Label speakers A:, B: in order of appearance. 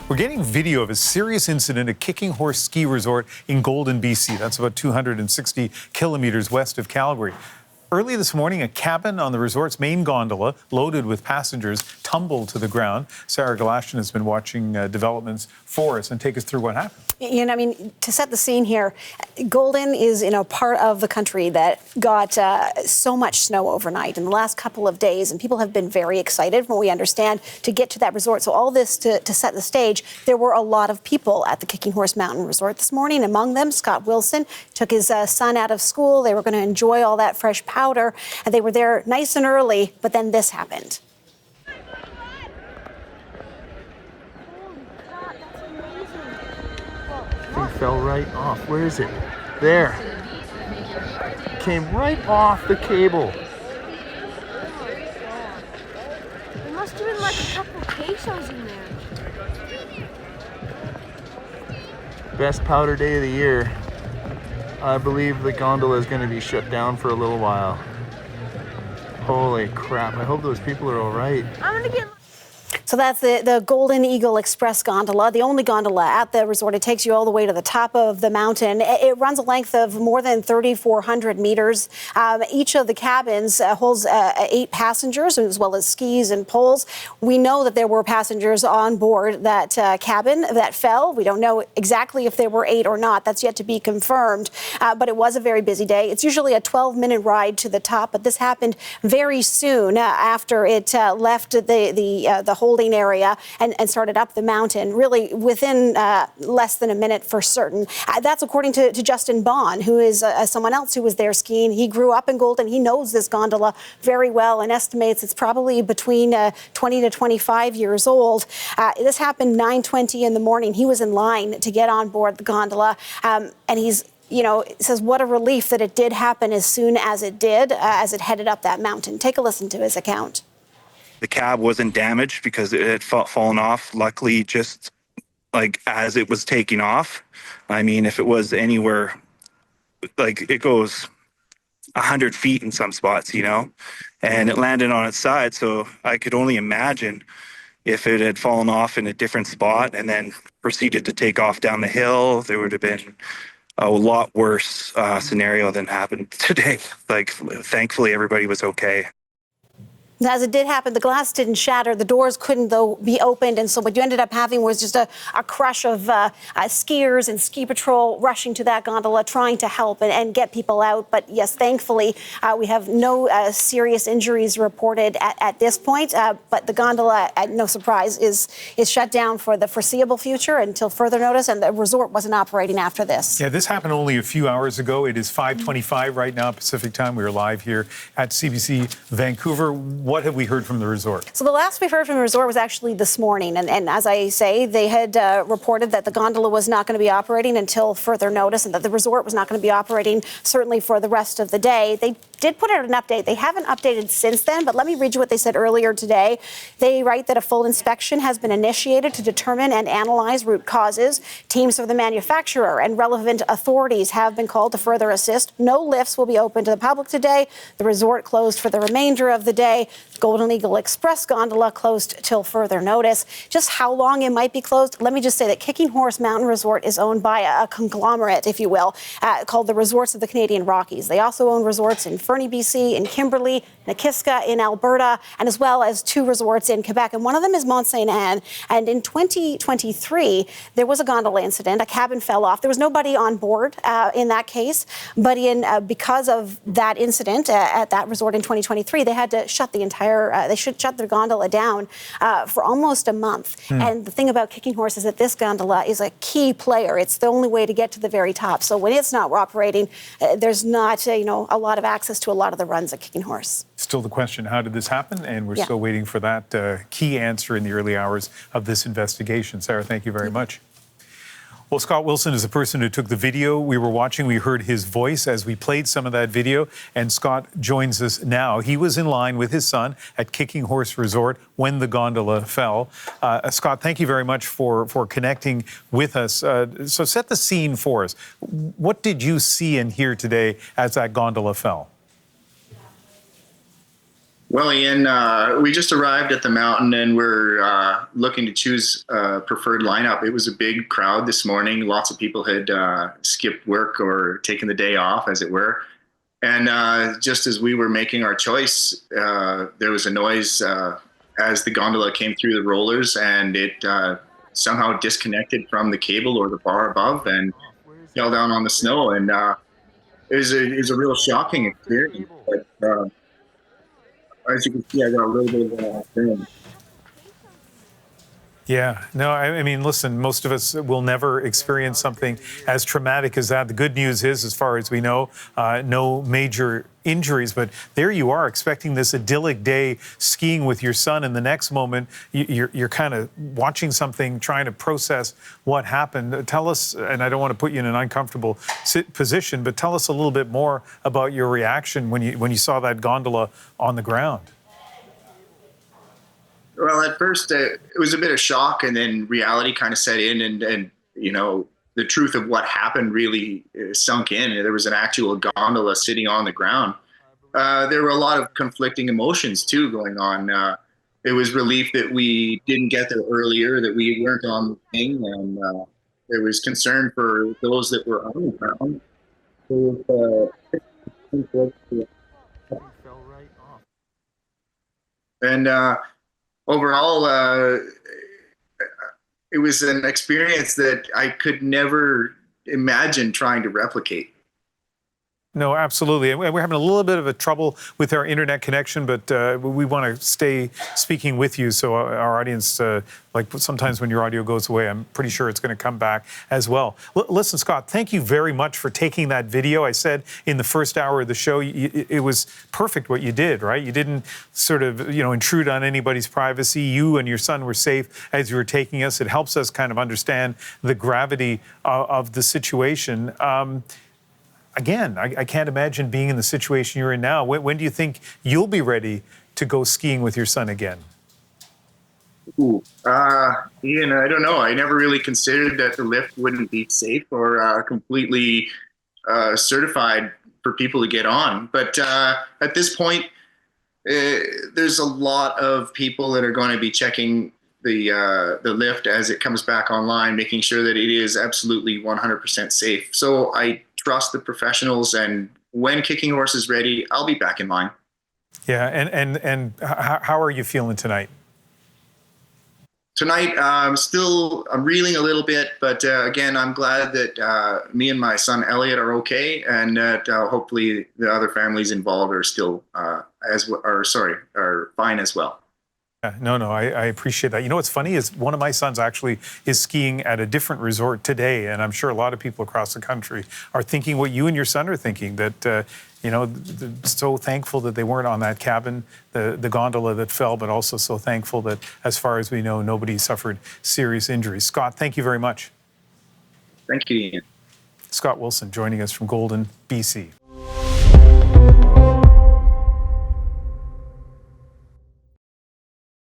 A: We're getting video of a serious incident at Kicking Horse Ski Resort in Golden, BC. That's about 260 kilometers west of Calgary. Early this morning, a cabin on the resort's main gondola, loaded with passengers, tumbled to the ground. Sarah Galashton has been watching developments for us and take us through what happened.
B: You know, I mean, to set the scene here, Golden is in a part of the country that got so much snow overnight in the last couple of days, and people have been very excited, from what we understand, to get to that resort. So all this to set the stage. There were a lot of people at the Kicking Horse Mountain Resort this morning. Among them, Scott Wilson took his son out of school. They were going to enjoy all that fresh powder, and they were there nice and early, but then this happened.
C: Fell right off. Where is it? There. Came right off the cable.
D: There must have been like a couple pesos in there.
C: Best powder day of the year. I believe the gondola is going to be shut down for a little while. Holy crap. I hope those people are all right.
D: I'm going to get...
B: So that's the Golden Eagle Express gondola, the only gondola at the resort. It takes you all the way to the top of the mountain. It runs a length of more than 3,400 meters. Each of the cabins holds 8 passengers, as well as skis and poles. We know that there were passengers on board that cabin that fell. We don't know exactly if there were 8 or not. That's yet to be confirmed. But it was a very busy day. It's usually a 12-minute ride to the top, but this happened very soon after it left the holding area and started up the mountain, really within less than a minute for certain. That's according to Justin Bond, who is someone else who was there skiing. He grew up in Golden. He knows this gondola very well and estimates it's probably between 20 to 25 years old. This happened 9:20 in the morning. He was in line to get on board the gondola, and he's says what a relief that it did happen as soon as it did, as it headed up that mountain. Take a listen to his account.
E: The cab wasn't damaged because it had fallen off, luckily, just like as it was taking off. I mean, if it was anywhere, like it goes 100 feet in some spots, and it landed on its side. So I could only imagine if it had fallen off in a different spot and then proceeded to take off down the hill, there would have been a lot worse scenario than happened today. Like, thankfully, everybody was okay.
B: As it did happen, the glass didn't shatter. The doors couldn't, though, be opened. And so what you ended up having was just a crush of skiers and ski patrol rushing to that gondola, trying to help and get people out. But yes, thankfully, we have no serious injuries reported at this point. But the gondola, no surprise, is shut down for the foreseeable future until further notice. And the resort wasn't operating after this.
A: Yeah, this happened only a few hours ago. It is 5:25 right now, Pacific time. We are live here at CBC Vancouver. What have we heard from the resort?
B: So the last we've heard from the resort was actually this morning. And as I say, they had reported that the gondola was not going to be operating until further notice and that the resort was not going to be operating certainly for the rest of the day. They did put out an update. They haven't updated since then, but let me read you what they said earlier today. They write that a full inspection has been initiated to determine and analyze root causes. Teams of the manufacturer and relevant authorities have been called to further assist. No lifts will be open to the public today. The resort closed for the remainder of the day. Golden Eagle Express gondola closed till further notice. Just how long it might be closed, let me just say that Kicking Horse Mountain Resort is owned by a conglomerate, if you will, called the Resorts of the Canadian Rockies. They also own resorts in Fernie, BC, in Kimberley, Nakiska in Alberta, and as well as 2 resorts in Quebec. And one of them is Mont Saint Anne. And in 2023, there was a gondola incident. A cabin fell off. There was nobody on board in that case. But because of that incident at that resort in 2023, they had to shut the entire, they should shut their gondola down for almost a month. And the thing about Kicking Horse is that this gondola is a key player. It's the only way to get to the very top. So when it's not operating, there's not, a lot of access to a lot of the runs at Kicking Horse.
A: Still the question, how did this happen? And we're still waiting for that key answer in the early hours of this investigation. Sarah, thank you very much. Well, Scott Wilson is the person who took the video we were watching. We heard his voice as we played some of that video, and Scott joins us now. He was in line with his son at Kicking Horse Resort when the gondola fell. Scott, thank you very much for connecting with us. So set the scene for us. What did you see and hear today as that gondola fell?
F: Well, Ian, we just arrived at the mountain and we're looking to choose a preferred lineup. It was a big crowd this morning. Lots of people had skipped work or taken the day off, as it were. And just as we were making our choice, there was a noise as the gondola came through the rollers, and it somehow disconnected from the cable or the bar above and fell down on the snow. And it was a real shocking experience. But, as you can see, I got a little bit of film.
A: Yeah, no, I mean, listen, most of us will never experience something as traumatic as that. The good news is, as far as we know, no major injuries, but there you are expecting this idyllic day skiing with your son, and the next moment you're kind of watching something, trying to process what happened. Tell us, and I don't want to put you in an uncomfortable position, but tell us a little bit more about your reaction when you saw that gondola on the ground.
F: Well, at first it was a bit of shock, and then reality kind of set in, and you know, the truth of what happened really sunk in. There was an actual gondola sitting on the ground. There were a lot of conflicting emotions too going on. It was relief that we didn't get there earlier, that we weren't on the thing, and there was concern for those that were on the ground. And overall, it was an experience that I could never imagine trying to replicate.
A: No, absolutely. And we're having a little bit of a trouble with our internet connection, but we want to stay speaking with you. So our audience, like sometimes when your audio goes away, I'm pretty sure it's going to come back as well. Listen, Scott, thank you very much for taking that video. I said in the first hour of the show, it was perfect what you did, right? You didn't sort of, intrude on anybody's privacy. You and your son were safe as you were taking us. It helps us kind of understand the gravity of the situation. Again, I can't imagine being in the situation you're in now. When do you think you'll be ready to go skiing with your son again?
F: Ian, I don't know. I never really considered that the lift wouldn't be safe or completely certified for people to get on. But at this point, there's a lot of people that are going to be checking the lift as it comes back online, making sure that it is absolutely 100% safe. So I trust the professionals, and when Kicking Horse is ready, I'll be back in line.
A: Yeah, and how are you feeling tonight?
F: Tonight, I'm reeling a little bit, but again, I'm glad that me and my son Elliot are okay, and that hopefully the other families involved are still are fine as well.
A: No, I appreciate that. You know what's funny is one of my sons actually is skiing at a different resort today, and I'm sure a lot of people across the country are thinking what you and your son are thinking, that so thankful that they weren't on that cabin, the gondola that fell, but also so thankful that, as far as we know, nobody suffered serious injuries. Scott, thank you very much.
F: Thank you, Ian.
A: Scott Wilson joining us from Golden, BC.